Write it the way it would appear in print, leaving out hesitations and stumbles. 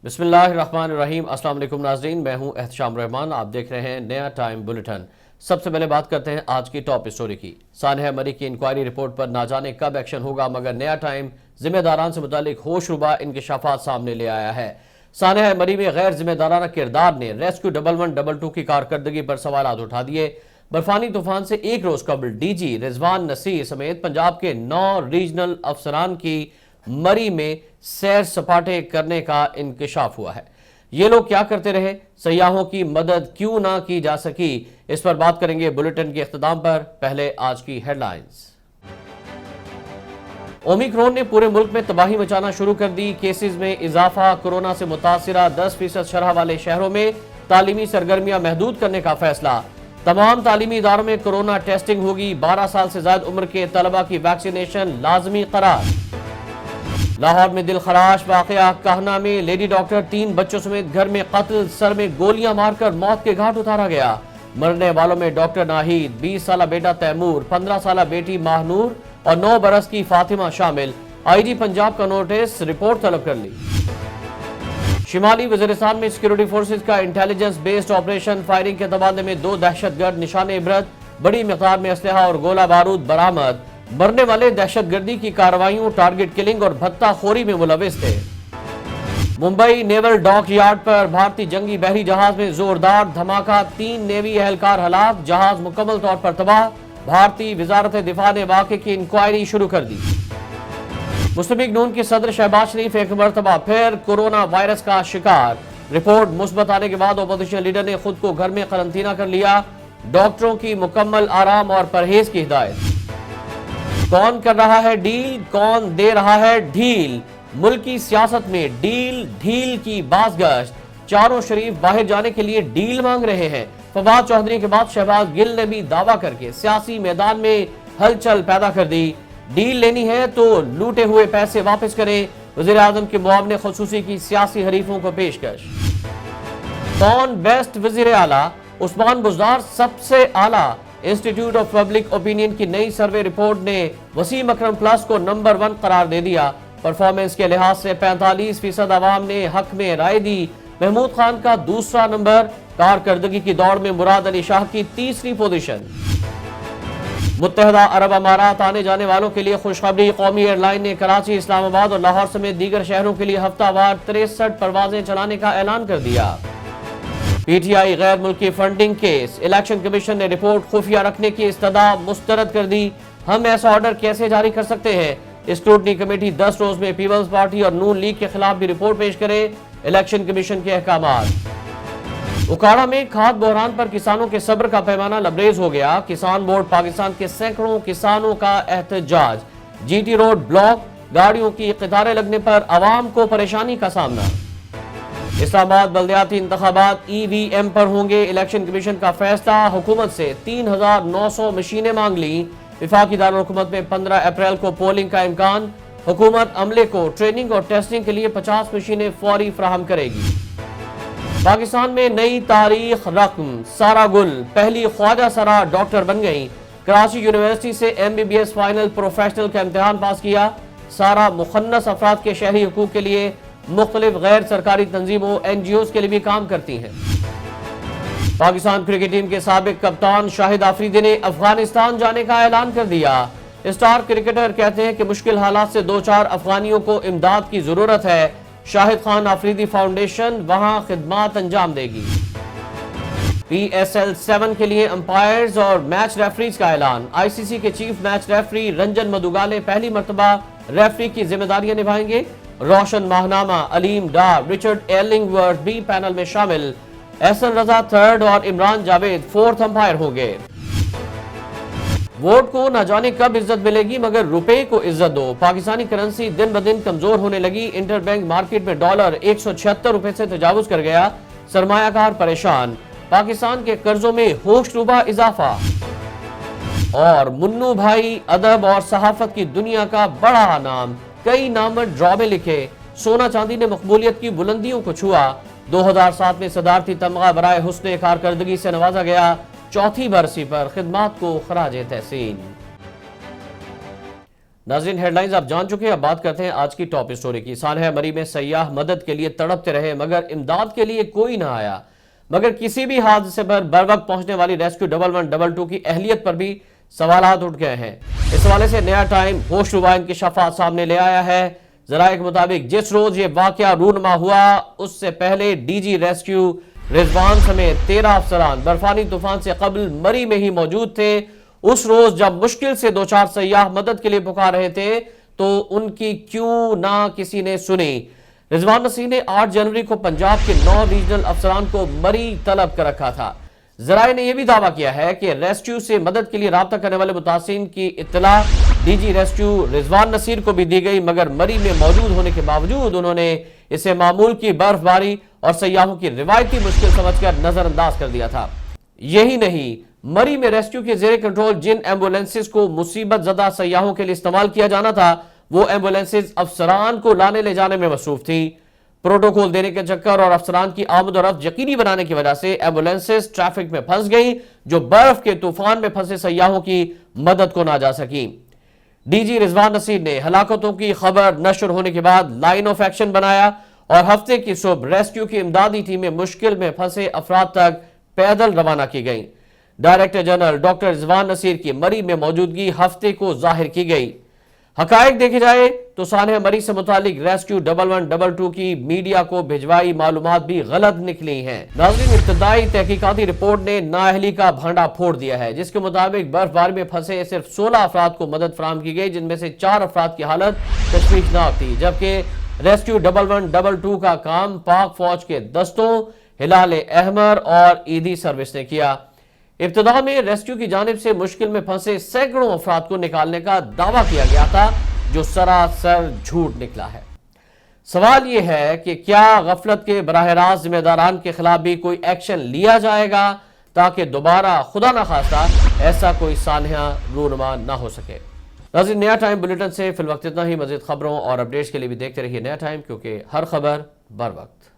بسم اللہ الرحمن الرحیم۔ السلام علیکم ناظرین، میں ہوں احتشام رحمان، آپ دیکھ رہے ہیں نیا ٹائم بلیٹن۔ سب سے پہلے بات کرتے ہیں آج کی ٹاپ اسٹوری کی۔ سانحہ مری کی انکوائری رپورٹ پر نہ جانے کب ایکشن ہوگا، مگر نیا ٹائم ذمہ داران سے متعلق ہوش ربا انکشافات سامنے لے آیا ہے۔ سانحہ مری میں غیر ذمہ دارانہ کردار نے ریسکیو 1122 کی کارکردگی پر سوالات اٹھا دیے۔ برفانی طوفان سے ایک روز قبل ڈی جی رضوان نصیر سمیت پنجاب کے 9 ریجنل افسران کی مری میں سیر سپاٹے کرنے کا انکشاف ہوا ہے۔ یہ لوگ کیا کرتے رہے، سیاحوں کی مدد کیوں نہ کی جا سکی، اس پر بات کریں گے بلیٹن کے اختتام پر۔ پہلے آج کی ہیڈ لائنز۔ اومیکرون نے پورے ملک میں تباہی مچانا شروع کر دی، کیسز میں اضافہ۔ کورونا سے متاثرہ 10% شرح والے شہروں میں تعلیمی سرگرمیاں محدود کرنے کا فیصلہ۔ تمام تعلیمی اداروں میں کورونا ٹیسٹنگ ہوگی، 12 سال سے زائد عمر کے طلبہ کی ویکسینیشن لازمی قرار۔ لاہور میں دل خراش واقعہ، کہنا میں لیڈی ڈاکٹر 3 بچوں سمیت گھر میں قتل، سر میں گولیاں مار کر موت کے گھاٹ اتارا گیا۔ مرنے والوں میں ڈاکٹر ناہید، 20 سالہ بیٹا تیمور، 15 سالہ بیٹی ماہنور اور 9 برس کی فاطمہ شامل۔ آئی جی پنجاب کا نوٹس، رپورٹ طلب کر لی۔ شمالی وزیرستان میں سیکیورٹی فورسز کا انٹیلیجنس بیسڈ آپریشن، فائرنگ کے تبادلے میں 2 دہشت گرد نشان عبرت، بڑی مقدار میں اسلحہ اور گولہ بارود برآمد۔ مرنے والے دہشت گردی کی کارروائیوں، ٹارگٹ کلنگ اور بھتہ خوری میں ملوث تھے۔ ممبئی نیول ڈاک یارڈ پر بھارتی جنگی بحری جہاز میں زوردار دھماکہ، 3 نیوی اہلکار ہلاک، جہاز مکمل طور پر تباہ۔ بھارتی وزارت دفاع نے واقعے کی انکوائری شروع کر دی۔ مسلم لیگ نون کے صدر شہباز شریف ایک مرتبہ پھر کورونا وائرس کا شکار، رپورٹ مثبت آنے کے بعد اپوزیشن لیڈر نے خود کو گھر میں قرنطینہ کر لیا۔ ڈاکٹروں کی مکمل آرام اور پرہیز کی ہدایت۔ کون کر رہا ہے ڈیل، کون دے رہا ہے ڈھیل، ملکی سیاست میں ڈیل ڈھیل کی باز گشت، چاروں شریف باہر جانے کے لیے ڈیل مانگ رہے ہیں۔ فواد چوہدری کے بعد شہباز گل نے بھی دعویٰ کر کے سیاسی میدان میں ہلچل پیدا کر دی۔ ڈیل لینی ہے تو لوٹے ہوئے پیسے واپس کریں، وزیر اعظم کے معاون خصوصی کی سیاسی حریفوں کو پیشکش۔ کون بیسٹ وزیر اعلیٰ، عثمان بزدار سب سے اعلیٰ، انسٹیٹیوٹ آف پبلک اوپینین کی نئی سروے رپورٹ نے وسیم اکرم پلس کو نمبر 1 قرار دے دیا۔ پرفارمنس کے لحاظ سے 45% عوام نے حق میں رائے دی۔ محمود خان کا دوسرا نمبر، کارکردگی کی دوڑ میں مراد علی شاہ کی تیسری پوزیشن۔ متحدہ عرب امارات آنے جانے والوں کے لیے خوشخبری، قومی ایئر لائن نے کراچی، اسلام آباد اور لاہور سمیت دیگر شہروں کے لیے ہفتہ وار 63 پروازیں چلانے کا اعلان کر دیا۔ پی ٹی آئی غیر ملکی فنڈنگ کیس، الیکشن کمیشن نے رپورٹ خفیہ رکھنے کی استدعا مسترد کر دی۔ ہم ایسا آرڈر کیسے جاری کر سکتے ہیں؟ اسکروٹنی کمیٹی 10 روز میں پیپلز پارٹی اور نون لیگ کے خلاف بھی رپورٹ پیش کرے، الیکشن کمیشن کے احکامات۔ اکاڑا میں کھاد بحران پر کسانوں کے صبر کا پیمانہ لبریز ہو گیا، کسان بورڈ پاکستان کے سینکڑوں کسانوں کا احتجاج، جی ٹی روڈ بلاک، گاڑیوں کی قطاریں لگنے پر عوام کو پریشانی کا سامنا۔ اسلام آباد بلدیاتی انتخابات ای وی ایم پر ہوں گے، الیکشن کمیشن کا فیصلہ، حکومت سے 3900 مشینیں مانگ لیں۔ وفاقی دارالحکومت میں 15 اپریل کو پولنگ کا امکان، حکومت عملے کو ٹریننگ اور ٹیسٹنگ کے لیے 50 مشینیں فوری فراہم کرے گی۔ پاکستان میں نئی تاریخ رقم، سارا گل پہلی خواجہ سرا ڈاکٹر بن گئیں، کراچی یونیورسٹی سے MBBS فائنل پروفیشنل کا امتحان پاس کیا۔ سارا مخنث افراد کے شہری حقوق کے لیے مختلف غیر سرکاری تنظیموں NGOs کے لیے بھی کام کرتی ہیں۔ پاکستان کرکٹ ٹیم کے سابق کپتان شاہد آفریدی نے افغانستان جانے کا اعلان کر دیا۔ اسٹار کرکٹر کہتے ہیں کہ مشکل حالات سے 2-4 افغانیوں کو امداد کی ضرورت ہے، شاہد خان آفریدی فاؤنڈیشن وہاں خدمات انجام دے گی۔ PSL 7 کے لیے امپائرز اور میچ ریفریز کا اعلان، ICC کے چیف میچ ریفری رنجن مدوگالے پہلی مرتبہ ریفری کی ذمہ داریاں نبھائیں گے۔ روشن ماہنامہ، علیم ڈار، رچرڈ ایرلنگ ورتھ بھی پینل میں شامل، احسن رضا 3rd اور عمران جاوید 4th امپائر ہوں گے۔ ووٹ کو نہ جانے کب عزت ملے گی مگر روپے کو عزت دو، پاکستانی کرنسی دن بدن کمزور ہونے لگی، انٹر بینک مارکیٹ میں ڈالر 176 روپے سے تجاوز کر گیا، سرمایہ کار پریشان، پاکستان کے قرضوں میں ہوش ربا اضافہ۔ اور منو بھائی ادب اور صحافت کی دنیا کا بڑا نام، کئی نامور ڈرامے لکھے، سونا چاندی نے مقبولیت کی بلندیوں کو چھوا، 2007 میں صدارتی تمغہ برائے حسن کارکردگی سے نوازا گیا، 4تھی برسی پر خدمات کو خراج تحسین۔ ناظرین ہیڈ لائنز آپ جان چکے ہیں، اب بات کرتے ہیں آج کی ٹاپ سٹوری کی۔ سانحہ مری میں سیاح مدد کے لیے تڑپتے رہے مگر امداد کے لیے کوئی نہ آیا، مگر کسی بھی حادثے پر بر وقت پہنچنے والی ریسکیو 1112 کی اہلیت پر بھی سوالات اٹھ گئے ہیں۔ اس حوالے سے نیا ٹائم ہوش ربا انکشافات سامنے لے آیا ہے۔ ذرائع کے مطابق جس روز یہ واقعہ رونما ہوا اس سے پہلے ڈی جی ریسکیو رضوان سمیت 13 افسران برفانی طوفان سے قبل مری میں ہی موجود تھے۔ اس روز جب مشکل سے 2-4 سیاح مدد کے لیے پکار رہے تھے تو ان کی کیوں نہ کسی نے سنی۔ رضوان نصیر نے 8 جنوری کو پنجاب کے 9 ریجنل افسران کو مری طلب کر رکھا تھا۔ ذرائع نے یہ بھی دعویٰ کیا ہے کہ ریسکیو سے مدد کے لیے رابطہ کرنے والے متاثرین کی اطلاع ڈی جی ریسکیو رضوان نصیر کو بھی دی گئی، مگر مری میں موجود ہونے کے باوجود انہوں نے اسے معمول کی برف باری اور سیاحوں کی روایتی مشکل سمجھ کر نظر انداز کر دیا تھا۔ یہی نہیں، مری میں ریسکیو کے زیر کنٹرول جن ایمبولینسز کو مصیبت زدہ سیاحوں کے لیے استعمال کیا جانا تھا وہ ایمبولینسز افسران کو لانے لے جانے میں مصروف تھی۔ پروٹوکول دینے کے چکر اور افسران کی آمد و رفت یقینی بنانے کی وجہ سے ایمبولینسز ٹریفک میں پھنس گئیں جو برف کے طوفان میں پھنسے سیاحوں کی مدد کو نہ جا سکیں۔ ڈی جی رضوان نصیر نے ہلاکتوں کی خبر نشر ہونے کے بعد لائن آف ایکشن بنایا اور ہفتے کی صبح ریسکیو کی امدادی ٹیمیں مشکل میں پھنسے افراد تک پیدل روانہ کی گئیں۔ ڈائریکٹر جنرل ڈاکٹر رضوان نصیر کی مری میں موجودگی ہفتے کو ظاہر کی گئی۔ حقائق دیکھے جائے تو سانحہ مری سے متعلق ریسکیو 1112 کی میڈیا کو بھجوائی معلومات بھی غلط نکلی ہیں۔ ناظرین، ابتدائی تحقیقاتی رپورٹ نے نااہلی کا بھانڈا پھوڑ دیا ہے، جس کے مطابق برف باری میں پھنسے صرف 16 افراد کو مدد فراہم کی گئی، جن میں سے 4 افراد کی حالت تشویشناک تھی، جبکہ ریسکیو 1112 کا کام پاک فوج کے دستوں ہلال احمر اور ایدھی سروس نے کیا۔ ابتدا میں ریسکیو کی جانب سے مشکل میں پھنسے سینکڑوں افراد کو نکالنے کا دعویٰ کیا گیا تھا، جو سراسر جھوٹ نکلا ہے۔ سوال یہ ہے کہ کیا غفلت کے براہ راست ذمہ داران کے خلاف بھی کوئی ایکشن لیا جائے گا تاکہ دوبارہ خدا نخواستہ ایسا کوئی سانحہ رونما نہ ہو سکے۔ ناظرین، نیا ٹائم بلیٹن سے فی الوقت اتنا ہی۔ مزید خبروں اور اپڈیٹس کے لیے بھی دیکھتے رہیے نیا ٹائم، کیونکہ ہر خبر بر وقت۔